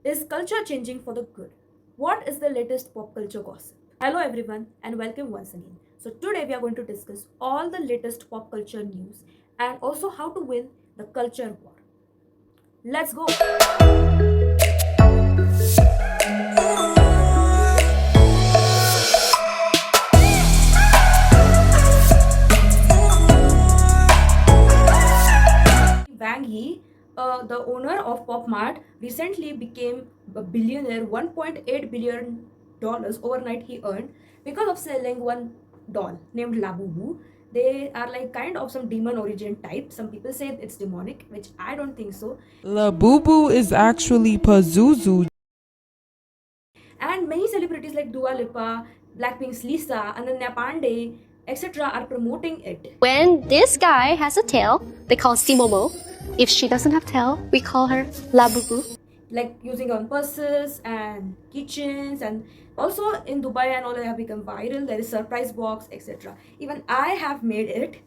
Is culture changing for the good? What is the latest pop culture gossip? Hello everyone and welcome once again. So today we are going to discuss all the latest pop culture news and also how to win the culture war. Let's go. Wang Yi, the owner of Pop Mart, recently became a billionaire. $1.8 billion overnight he earned because of selling one doll named Labubu. They are like kind of some demon origin type. Some people say it's demonic, which I don't think so. La Boo Boo is actually Pazuzu. And many celebrities like Dua Lipa, Blackpink's Lisa, Ananya Pandey, etc. are promoting it. When this guy has a tail, they call Simomo. If she doesn't have tail, we call her Labubu. Like using on purses and kitchens, and also in Dubai and all, they have become viral. There is surprise box, etc. Even I have made it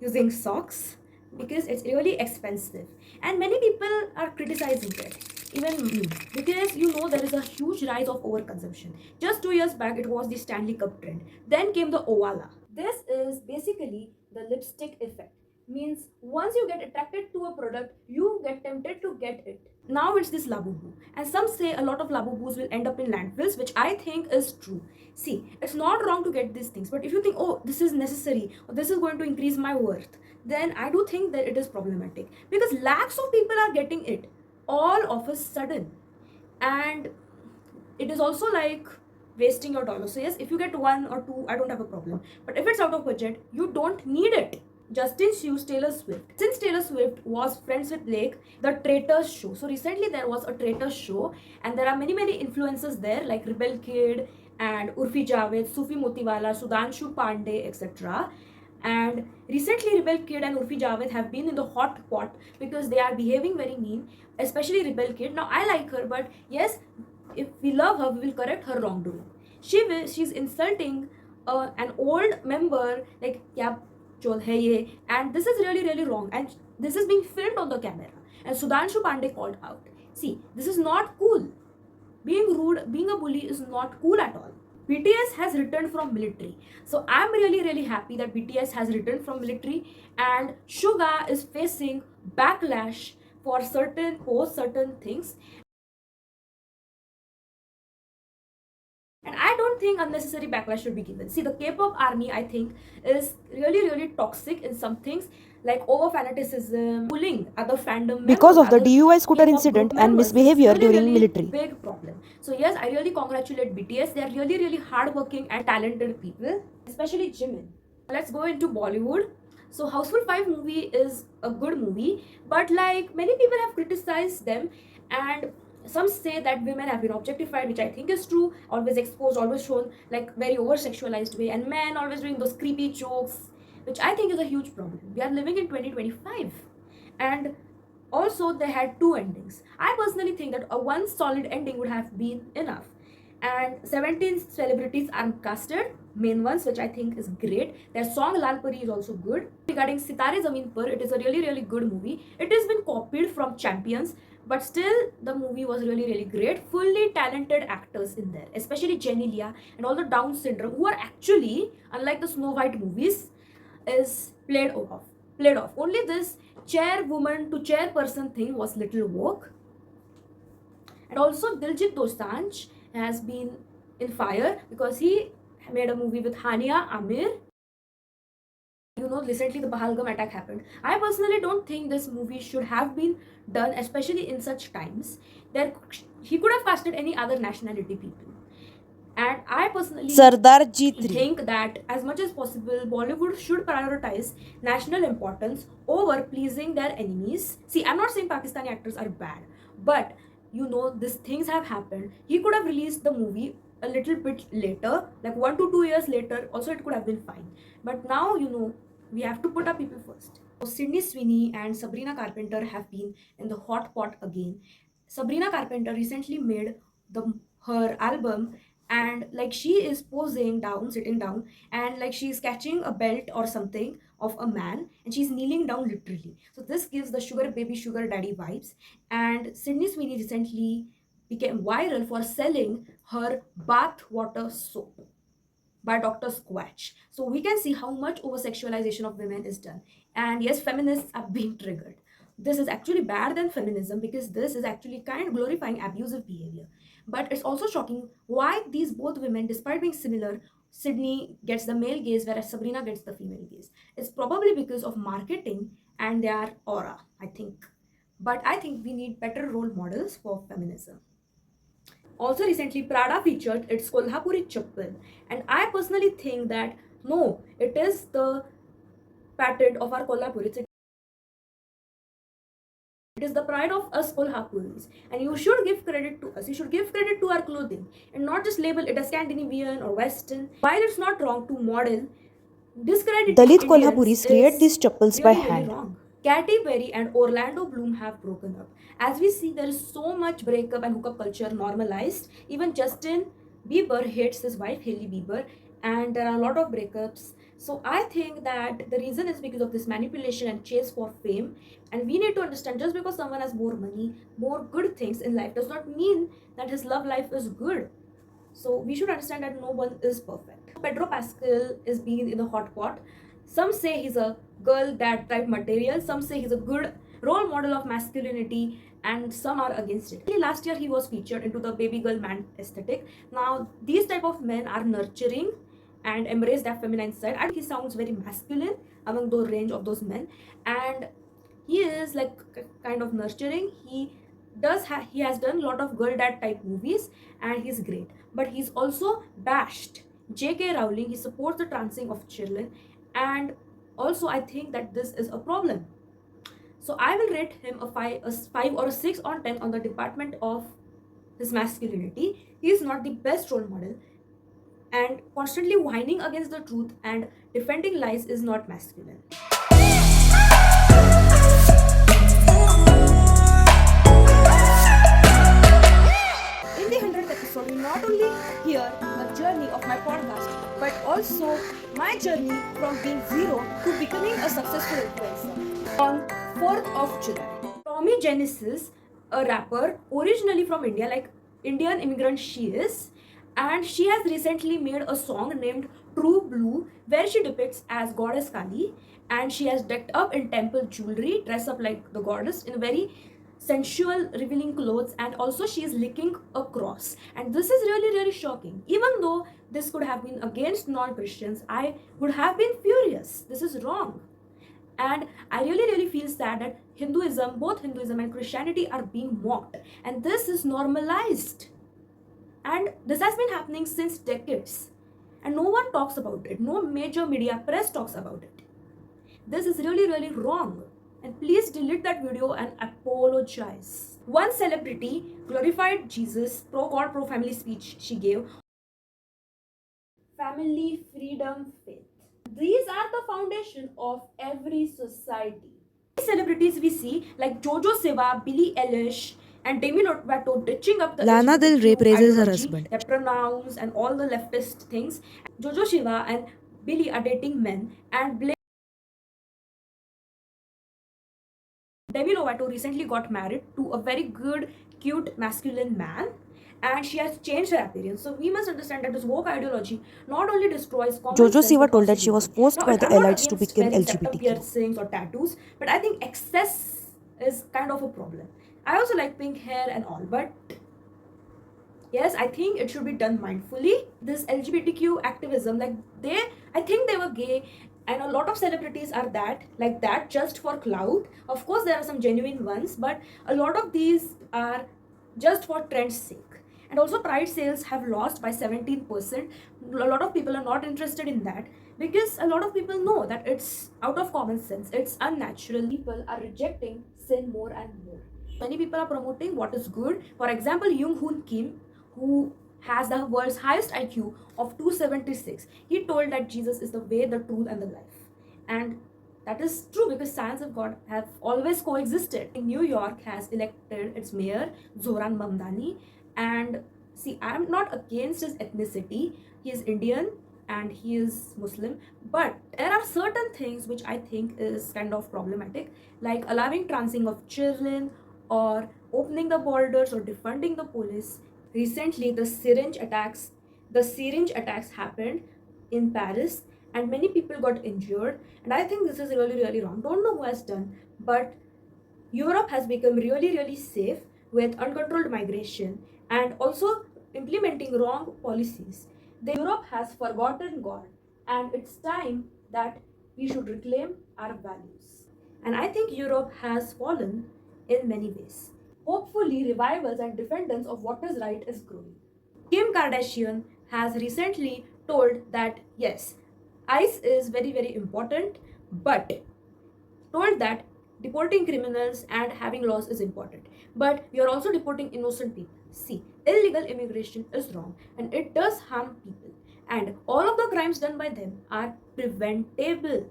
using socks because it's really expensive, and many people are criticizing it, even me, because there is a huge rise of overconsumption. Just 2 years back it was the Stanley Cup trend, then came the Owala. This is basically the lipstick effect. Means once you get attracted to a product, you get tempted to get it. Now it's this Labubu, and some say a lot of Labubus will end up in landfills, which I think is true. See, it's not wrong to get these things, but if you think, oh, this is necessary or this is going to increase my worth, then I do think that it is problematic, because lakhs of people are getting it all of a sudden, and it is also like wasting your dollar. So yes, if you get one or two, I don't have a problem, but if it's out of budget, you don't need it. Justin sues Taylor Swift. Since Taylor Swift was friends with Blake, the Traitors show. So recently there was a Traitors show, and there are many influencers there like Rebel Kid and Urfi Javed, Sufi Motiwala, Sudhanshu Pandey, etc. And recently Rebel Kid and Urfi Javed have been in the hot pot because they are behaving very mean, especially Rebel Kid. Now I like her, but yes, if we love her, we will correct her wrongdoing. She's insulting an old member, like yeah, chol hai ye, and this is really wrong, and this is being filmed on the camera. And Sudhanshu Pandey called out. See, this is not cool. Being rude, being a bully is not cool at all. BTS has returned from military. So I'm really happy that BTS has returned from military, and Suga is facing backlash for certain posts, certain things. And I don't think unnecessary backlash should be given. See, the K-pop army, I think, is really toxic in some things, like over fanaticism, bullying other fandom because members, of the other DUI scooter K-pop incident group and members. misbehavior It's really, during really military. big problem. So yes, I really congratulate BTS. They are really hardworking and talented people, especially Jimin. Let's go into Bollywood. So Houseful 5 movie is a good movie, but like many people have criticized them, and some say that women have been objectified, which I think is true, always exposed, always shown like very over sexualized way, and men always doing those creepy jokes, which I think is a huge problem. We are living in 2025, and also they had two endings. I personally think that a one solid ending would have been enough, and 17 celebrities are casted, main ones, which I think is great. Their song Lal Pari is also good. Regarding Sitare Zameen Par, it is a really good movie. It has been copied from Champions, but still the movie was really great. Fully talented actors in there, especially Jenny Leah and all the Down syndrome, who are actually, unlike the Snow White movies, is played off. Only this chairwoman to chairperson thing was little woke. And also Diljit Dosanjh has been in fire because he made a movie with Hania Amir. Recently the Pahalgam attack happened. I personally don't think this movie should have been done, especially in such times. There, he could have casted any other nationality people. And I personally Sardar G3. think that as much as possible, Bollywood should prioritize national importance over pleasing their enemies. See, I'm not saying Pakistani actors are bad, but these things have happened. He could have released the movie a little bit later, like 1 to 2 years later. Also, it could have been fine. But now, we have to put our people first. So, Sydney Sweeney and Sabrina Carpenter have been in the hot pot again. Sabrina Carpenter recently made her album, and like she is posing down, sitting down, and like she's catching a belt or something of a man, and she's kneeling down literally. So this gives the sugar baby sugar daddy vibes. And Sydney Sweeney recently became viral for selling her bath water soap by Dr. Squatch. So we can see how much over sexualization of women is done. And yes, feminists are being triggered. This is actually bad than feminism because this is actually kind of glorifying abusive behavior. But it's also shocking why these both women, despite being similar, Sydney gets the male gaze whereas Sabrina gets the female gaze. It's probably because of marketing and their aura, I think. But I think we need better role models for feminism. Also, recently, Prada featured its Kolhapuri chappal, and I personally think that no, it is the patent of our Kolhapuris. It is the pride of us Kolhapuris, and you should give credit to us. You should give credit to our clothing and not just label it as Scandinavian or Western. While it's not wrong to model, discrediting Dalit Indians Kolhapuris create is these chappals by really, really hand. wrong. Katy Perry and Orlando Bloom have broken up. As we see, there is so much breakup and hookup culture normalized. Even Justin Bieber hates his wife, Hailey Bieber, and there are a lot of breakups. So I think that the reason is because of this manipulation and chase for fame. And we need to understand just because someone has more money, more good things in life, does not mean that his love life is good. So we should understand that no one is perfect. Pedro Pascal is being in the hot pot. Some say he's a girl that type material, some say he's a good role model of masculinity, and some are against it. Last year he was featured into the baby girl man aesthetic. Now these type of men are nurturing and embrace that feminine side. I think he sounds very masculine among the range of those men, and he is like kind of nurturing. He has done a lot of girl dad type movies and he's great, but he's also bashed J.K. Rowling. He supports the transing of children, and also I think that this is a problem. So I will rate him a 5 or a 6 on 10 on the department of his masculinity. He is not the best role model, and constantly whining against the truth and defending lies is not masculine. In the 100th episode, we not only hear the journey of my podcast, but also my journey from being zero to becoming a successful influencer. On 4th of July, Tommy Genesis, a rapper originally from India, like Indian immigrant she is, and she has recently made a song named True Blue, where she depicts as goddess Kali, and she has decked up in temple jewelry, dressed up like the goddess in a very sensual revealing clothes, and also she is licking a cross, and this is really, really shocking. Even though this could have been against non-Christians, I would have been furious. This is wrong, and I really, really feel sad that both Hinduism and Christianity are being mocked, and this is normalized, and this has been happening since decades, and no one talks about it. No major media press talks about it. This is really, really wrong. And please delete that video and apologize. One celebrity glorified Jesus, pro God, pro family speech she gave. Family, freedom, faith. These are the foundation of every society. Celebrities we see like Jojo Siva, Billie Eilish, and Demi Lovato ditching up the Lana Del Rey LGBTQ praises her ideology, husband. their pronouns, and all the leftist things. Jojo Siva and Billie are dating men, and Demi Lovato recently got married to a very good, cute, masculine man, and she has changed her appearance. So we must understand that this woke ideology not only destroys common Jojo sense Siva but told also that she was human. forced Now, by the I'm not elites to against become wearing septum LGBTQ. piercings or tattoos, but I think excess is kind of a problem. I also like pink hair and all, but yes, I think it should be done mindfully. This LGBTQ activism, I think they were gay, and a lot of celebrities are like that just for clout. Of course, there are some genuine ones, but a lot of these are just for trend's sake. And also, Pride sales have lost by 17%. A lot of people are not interested in that because a lot of people know that it's out of common sense, it's unnatural. People are rejecting sin more and more. Many people are promoting what is good. For example, Jung Hoon Kim, who has the world's highest IQ of 276, he told that Jesus is the way, the truth, and the life. And that is true because science and God have always coexisted. New York has elected its mayor, Zoran Mamdani. And see, I'm not against his ethnicity. He is Indian and he is Muslim. But there are certain things which I think is kind of problematic, like allowing transing of children or opening the borders or defunding the police. Recently, the syringe attacks happened in Paris, and many people got injured. And I think this is really, really wrong. Don't know who has done, but Europe has become really, really safe with uncontrolled migration and also implementing wrong policies. Europe has forgotten God, and it's time that we should reclaim our values. And I think Europe has fallen in many ways. Hopefully, revivals and defenders of what is right is growing. Kim Kardashian has recently told that yes, ICE is very, very important, but told that deporting criminals and having laws is important, but we are also deporting innocent people. See, illegal immigration is wrong and it does harm people, and all of the crimes done by them are preventable.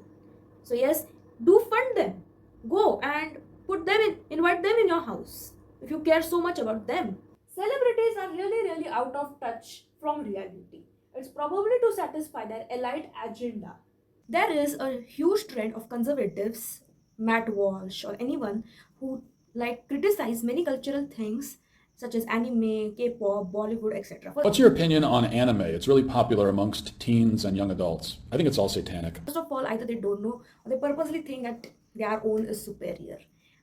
So yes, do fund them. Go and invite them in your house if you care so much about them. Celebrities are really, really out of touch from reality. It's probably to satisfy their elite agenda. There is a huge trend of conservatives, Matt Walsh, or anyone who criticize many cultural things such as anime, K-pop, Bollywood, etc. What's your opinion on anime? It's really popular amongst teens and young adults. I think it's all satanic. First of all, either they don't know or they purposely think that their own is superior.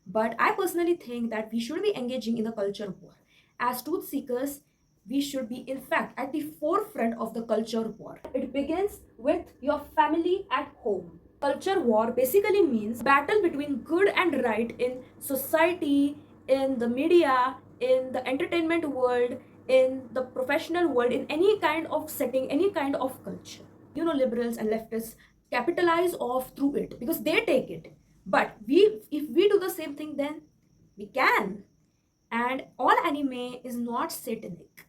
But I personally think that we should be engaging in the culture war. As truth seekers, we should be, in fact, at the forefront of the culture war. It begins with your family at home. Culture war basically means battle between good and right in society, in the media, in the entertainment world, in the professional world, in any kind of setting, any kind of culture. Liberals and leftists capitalize off through it because they take it. But if we do the same thing, then we can. And all anime is not satanic.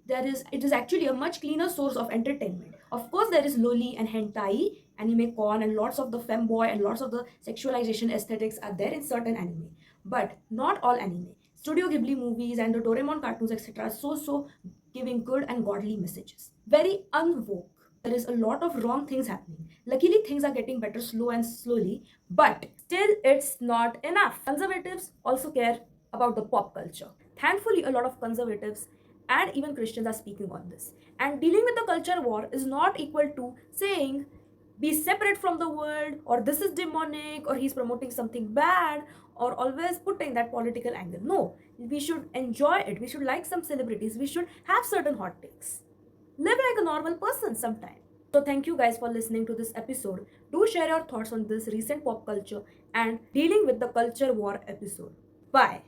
It is actually a much cleaner source of entertainment. Of course, there is loli and hentai, anime con, and lots of the femboy and lots of the sexualization aesthetics are there in certain anime, but not all anime. Studio Ghibli movies and the Doraemon cartoons, etc., are so giving good and godly messages. Very unwoke. There is a lot of wrong things happening. Luckily, things are getting better slow and slowly, but still, it's not enough. Conservatives also care about the pop culture. Thankfully, a lot of conservatives and even Christians are speaking on this. And dealing with the culture war is not equal to saying be separate from the world, or this is demonic, or he's promoting something bad, or always putting that political angle. No, we should enjoy it. We should like some celebrities. We should have certain hot takes. Live like a normal person sometime. So thank you guys for listening to this episode. Do share your thoughts on this recent pop culture and dealing with the culture war episode. Bye.